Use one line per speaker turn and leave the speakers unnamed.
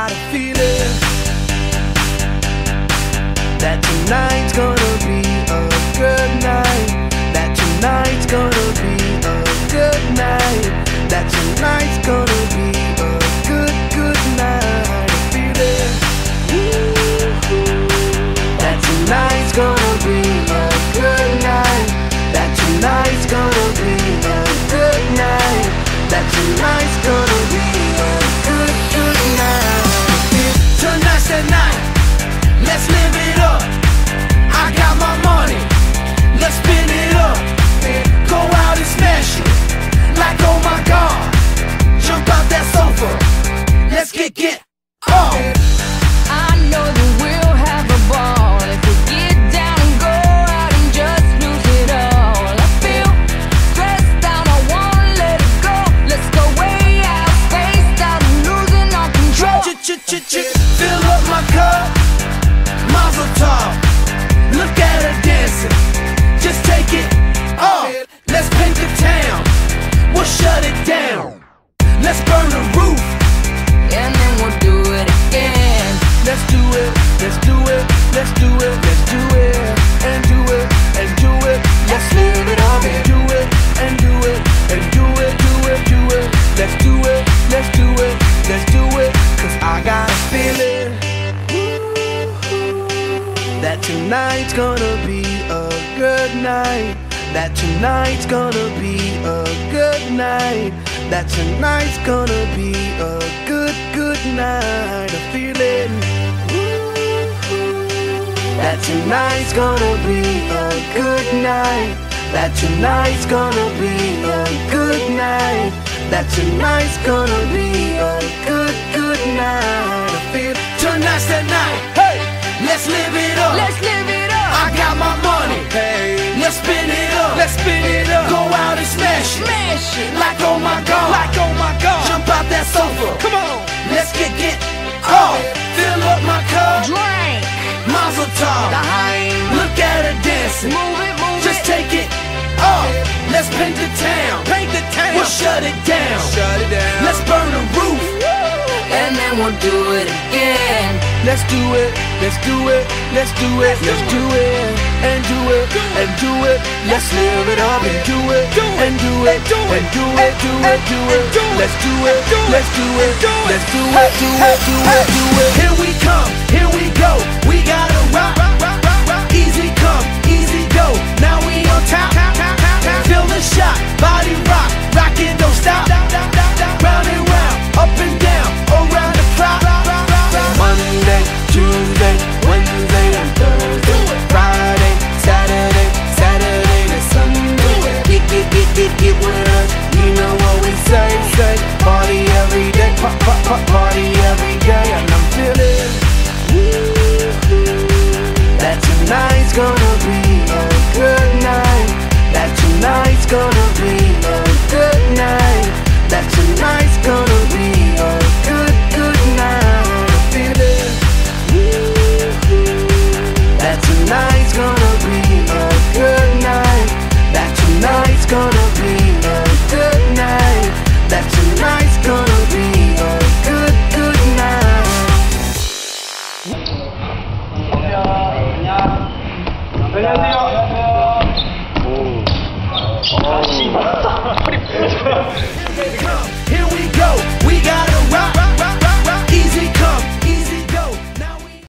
got a feeling that tonight's gonna be a good night. That tonight's gonna be a good night. That tonight's gonna be a good night. A feeling that tonight's gonna be a good night. That tonight's gonna be a good night. That tonight's gonna be a good night. Tonight's the night, let's live it up. I got my money, let's spin it up. Go out and smash it, like oh my God. Jump out that sofa, let's get up.
I know that we'll have a ball if we get down and go out and just lose it all. I feel stressed out, I wanna let it go. Let's go way out, spaced out, and losing all control.
Fill up my cup, Mazel tov. Look at her dancing, just take it off. Let's paint the town, we'll shut it down. Let's burn the roof,
And then we'll do it again.
let's do it, let's do it, let's do it, let's do it, and do it, and do it. Let's live it up and do it, and do it, and do it, do it, do it. Let's do it, let's do it, let's do it. Cause I got a feeling that tonight's gonna be a good night. That tonight's gonna be a good night. That tonight's gonna be a good night. A feeling that tonight's gonna be a good night. That tonight's gonna be a good night. That tonight's gonna be a good night. I feel tonight's the night. Hey, let's live it up.
Let's live it up.
I got my money. Hey, let's spin it up. Let's spin it up. Go out and smash it.
Smash it.
Like oh my God. Like oh my God. Jump out that sofa. Come on. Let's get up. Fill up my cup.
Drink.
Mazel tov. Look at her dancing.
Move it, move
Just
it.
take it up. Let's paint the town. Paint the town. We'll shut it down. Shut it down. Let's burn the roof.
And then we'll do it again.
Let's do it. Let's do it. Let's do it. Let's do it. And do it. And do it. Let's live it up and do it. And do it. And do it. Do it. Do it. Let's do it. Let's do it. Let's do it. Do it. Do it. Do it. Here we come. Here we go. We gotta rock. Easy come. Easy go. Now we on top. Feel the shot. Body rock. Rockin', don't stop. Round and round. Up and down. Around the clock. Monday, Tuesday, Wednesday, and Thursday. Friday, Saturday, Saturday to Sunday. Get with us. You know what we say. Party every day. Party every day. And I'm feeling that tonight's gonna be a good night. That tonight's gonna be a good night. That tonight's gonna be a good night. I feel it. That tonight's gonna be a good night. That tonight's gonna be a good night. That tonight's gonna be a good night. Here we go.